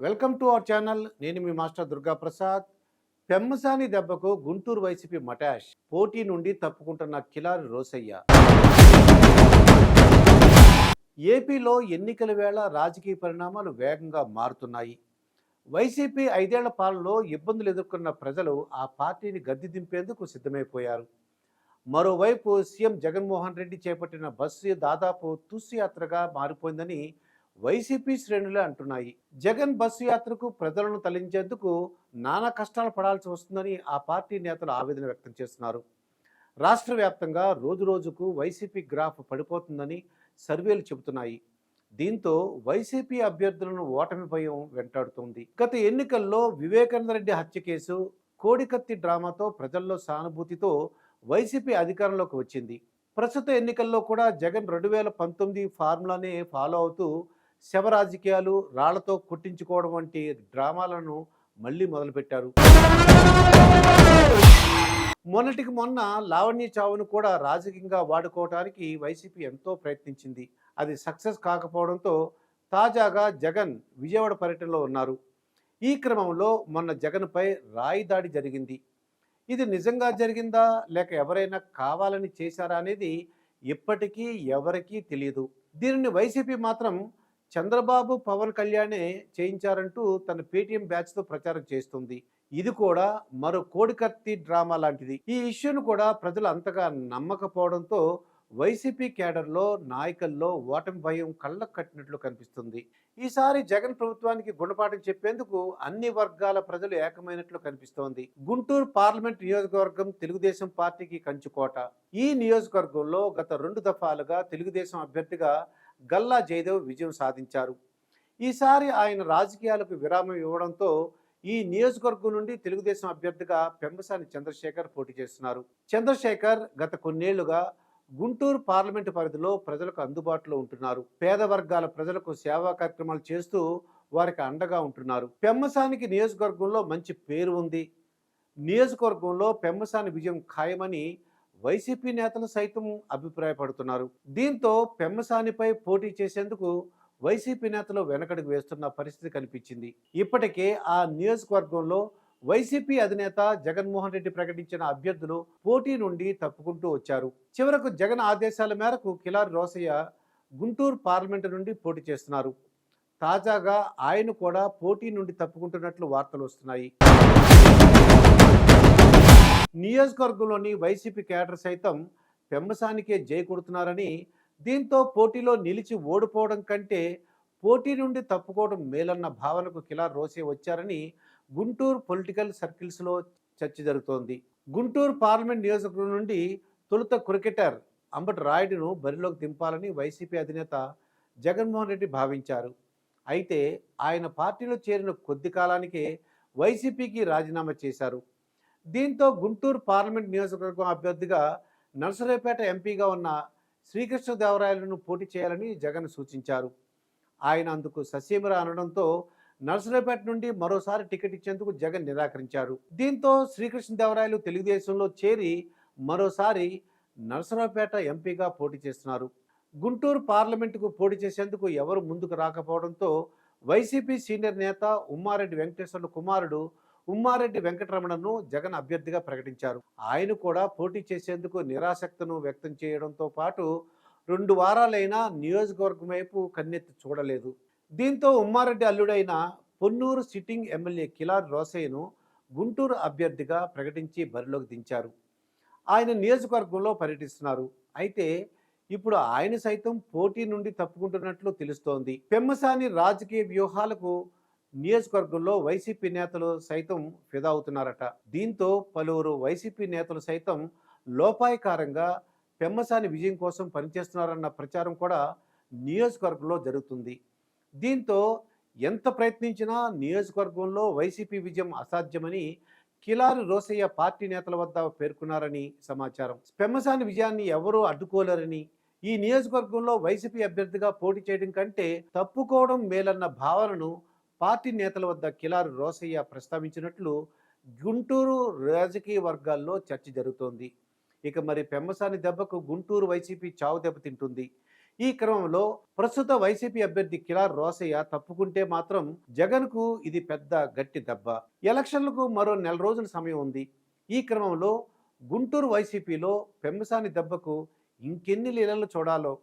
Welcome to our channel. నేను మీ master Durga Prasad. Pemmasani దెబ్బకు Guntur YCP మటాష్. పోటీ నుండి తప్పుకుంటున్న కిలారి రోసయ్య. ఏపీలో ఎన్నికల వేళ రాజకీయ పరిణామాలు వేగంగా మారుతున్నాయి. వైసీపీ 5 ఏళ్ల పాలనలో ఇబ్బందులు ఎదుర్కొన్న ప్రజలు ఆ పార్టీని గద్దె దింపేందుకు సిద్ధమైపోయారు. మరోవైపు సీఎం జగన్మోహన్ రెడ్డి చేపట్టిన బస్సు దాదాపు తుస్సు యాత్రగా మారిపోయిందని వైసీపీ శ్రేణులే అంటున్నాయి. జగన్ బస్సు యాత్రకు ప్రజలను తరలించేందుకు నానా కష్టాలు పడాల్సి వస్తుందని ఆ పార్టీ నేతలు ఆవేదన వ్యక్తం చేస్తున్నారు. రాష్ట్ర వ్యాప్తంగా రోజురోజుకు వైసీపీ గ్రాఫ్ పడిపోతుందని సర్వేలు చెబుతున్నాయి. దీంతో వైసీపీ అభ్యర్థులను ఓటమి భయం వెంటాడుతోంది. గత ఎన్నికల్లో వివేకానంద రెడ్డి హత్య కేసు, కోడికత్తి డ్రామాతో ప్రజల్లో సానుభూతితో వైసీపీ అధికారంలోకి వచ్చింది. ప్రస్తుత ఎన్నికల్లో కూడా జగన్ 2019 ఫార్ములానే ఫాలో అవుతూ శవ రాజకీయాలు, రాళ్లతో కొట్టించుకోవడం వంటి డ్రామాలను మళ్లీ మొదలుపెట్టారు. మొన్నటికి మొన్న లావణ్య చావును కూడా రాజకీయంగా వాడుకోవడానికి వైసీపీ ఎంతో ప్రయత్నించింది. అది సక్సెస్ కాకపోవడంతో తాజాగా జగన్ విజయవాడ పర్యటనలో ఉన్నారు. ఈ క్రమంలో మొన్న జగన్పై రాయి దాడి జరిగింది. ఇది నిజంగా జరిగిందా లేక ఎవరైనా కావాలని చేశారా అనేది ఇప్పటికీ ఎవరికీ తెలియదు. దీనిని వైసీపీ మాత్రం చంద్రబాబు, పవన్ కళ్యాణే చేయించారంటూ తన పేటీఎం బ్యాచ్తో ప్రచారం చేస్తుంది. ఇది కూడా మరో కోడికత్తి డ్రామా లాంటిది. ఈ ఇష్యూను కూడా ప్రజలు అంతగా నమ్మకపోవడంతో వైసీపీ కేడర్లో, నాయకుల్లో ఓటమి భయం కళ్ళకు కట్టినట్లు కనిపిస్తుంది. ఈసారి జగన్ ప్రభుత్వానికి గుణపాఠం చెప్పేందుకు అన్ని వర్గాల ప్రజలు ఏకమైనట్లు కనిపిస్తోంది. గుంటూరు పార్లమెంట్ నియోజకవర్గం తెలుగుదేశం పార్టీకి కంచుకోట. ఈ నియోజకవర్గంలో గత 2 దఫాలుగా తెలుగుదేశం అభ్యర్థిగా గల్లా జయదేవ్ విజయం సాధించారు. ఈసారి ఆయన రాజకీయాలకు విరామం ఇవ్వడంతో ఈ నియోజకవర్గం నుండి తెలుగుదేశం అభ్యర్థిగా పెమ్మసాని చంద్రశేఖర్ పోటీ చేస్తున్నారు. చంద్రశేఖర్ గత కొన్నేళ్లుగా గుంటూరు పార్లమెంటు పరిధిలో ప్రజలకు అందుబాటులో ఉంటున్నారు. పేద వర్గాల ప్రజలకు సేవా కార్యక్రమాలు చేస్తూ వారికి అండగా ఉంటున్నారు. పెమ్మసానికి నియోజకవర్గంలో మంచి పేరు ఉంది. నియోజకవర్గంలో పెమ్మసాని విజయం ఖాయమని వైసీపీ నేతలు సైతం అభిప్రాయపడుతున్నారు. దీంతో పెమ్మసానిపై పోటీ చేసేందుకు వైసీపీ నేతలు వెనకడుగు వేస్తున్న పరిస్థితి కనిపించింది. ఇప్పటికే ఆ నియోజకవర్గంలో వైసీపీ అధినేత జగన్మోహన్ రెడ్డి ప్రకటించిన అభ్యర్థులు పోటీ నుండి తప్పుకుంటూ వచ్చారు. చివరకు జగన్ ఆదేశాల మేరకు కిలారి రోసయ్య గుంటూరు పార్లమెంటు నుండి పోటీ చేస్తున్నారు. తాజాగా ఆయన కూడా పోటీ నుండి తప్పుకుంటున్నట్లు వార్తలు వస్తున్నాయి. నియోజకవర్గంలోని వైసీపీ కేడర్ సైతం పెమ్మసానికే జై కొడుతున్నారని, దీంతో పోటీలో నిలిచి ఓడిపోవడం కంటే పోటీ నుండి తప్పుకోవడం మేలన్న భావనకు కిలారి రోసయ్య వచ్చారని గుంటూరు పొలిటికల్ సర్కిల్స్లో చర్చ జరుగుతోంది. గుంటూరు పార్లమెంట్ నియోజకవర్గం నుండి తొలుత క్రికెటర్ అంబటి రాయుడును బరిలోకి దింపాలని వైసీపీ అధినేత జగన్మోహన్ రెడ్డి భావించారు. అయితే ఆయన పార్టీలో చేరిన కొద్ది కాలానికే వైసీపీకి రాజీనామా చేశారు. దీంతో గుంటూరు పార్లమెంట్ నియోజకవర్గం అభ్యర్థిగా నర్సరావుపేట ఎంపీగా ఉన్న శ్రీకృష్ణదేవరాయలను పోటీ చేయాలని జగన్ సూచించారు. ఆయన అందుకు ససీమరా అనడంతో నర్సరావుపేట నుండి మరోసారి టికెట్ ఇచ్చేందుకు జగన్ నిరాకరించారు. దీంతో శ్రీకృష్ణదేవరాయలు తెలుగుదేశంలో చేరి మరోసారి నర్సరావుపేట ఎంపీగా పోటీ చేస్తున్నారు. గుంటూరు పార్లమెంటుకు పోటీ చేసేందుకు ఎవరు ముందుకు రాకపోవడంతో వైసీపీ సీనియర్ నేత ఉమ్మారెడ్డి వెంకటేశ్వర్లు కుమారుడు ఉమ్మారెడ్డి వెంకటరమణను జగన్ అభ్యర్థిగా ప్రకటించారు. ఆయన కూడా పోటీ చేసేందుకు నిరాసక్తను వ్యక్తం చేయడంతో పాటు 2 వారాలైనా నియోజకవర్గం వైపు కన్నెత్తి చూడలేదు. దీంతో ఉమ్మారెడ్డి అల్లుడైన పొన్నూరు సిట్టింగ్ ఎమ్మెల్యే కిలారి రోసయ్యను గుంటూరు అభ్యర్థిగా ప్రకటించి బరిలోకి దించారు. ఆయన నియోజకవర్గంలో పర్యటిస్తున్నారు. అయితే ఇప్పుడు ఆయన సైతం పోటీ నుండి తప్పుకుంటున్నట్లు తెలుస్తోంది. పెమ్మసాని రాజకీయ వ్యూహాలకు నియోజకవర్గంలో వైసీపీ నేతలు సైతం ఫిదా అవుతున్నారట. దీంతో పలువురు వైసీపీ నేతలు సైతం లోపాయకారంగా పెమ్మసాని విజయం కోసం పనిచేస్తున్నారన్న ప్రచారం కూడా నియోజకవర్గంలో జరుగుతుంది. దీంతో ఎంత ప్రయత్నించినా నియోజకవర్గంలో వైసీపీ విజయం అసాధ్యమని కిలారి రోసయ్య పార్టీ నేతల వద్ద పేర్కొన్నారని సమాచారం. పెమ్మసాని విజయాన్ని ఎవరూ అడ్డుకోలేరని, ఈ నియోజకవర్గంలో వైసీపీ అభ్యర్థిగా పోటీ చేయడం కంటే తప్పుకోవడం మేలన్న భావనను పార్టీ నేతల వద్ద కిలారి రోసయ్య ప్రస్తావించినట్లు గుంటూరు రాజకీయ వర్గాల్లో చర్చ జరుగుతోంది. ఇక మరి పెమ్మసాని దెబ్బకు గుంటూరు వైసీపీ చావు దెబ్బతింటుంది. ఈ క్రమంలో ప్రస్తుత వైసీపీ అభ్యర్థి కిలార్ రోసయ్య తప్పుకుంటే మాత్రం జగన్కు ఇది పెద్ద గట్టి దెబ్బ. ఎలక్షన్లకు మరో నెల రోజుల సమయం ఉంది. ఈ క్రమంలో గుంటూరు వైసీపీలో పెమ్మసాని దెబ్బకు ఇంకెన్ని లీలలు చూడాలో.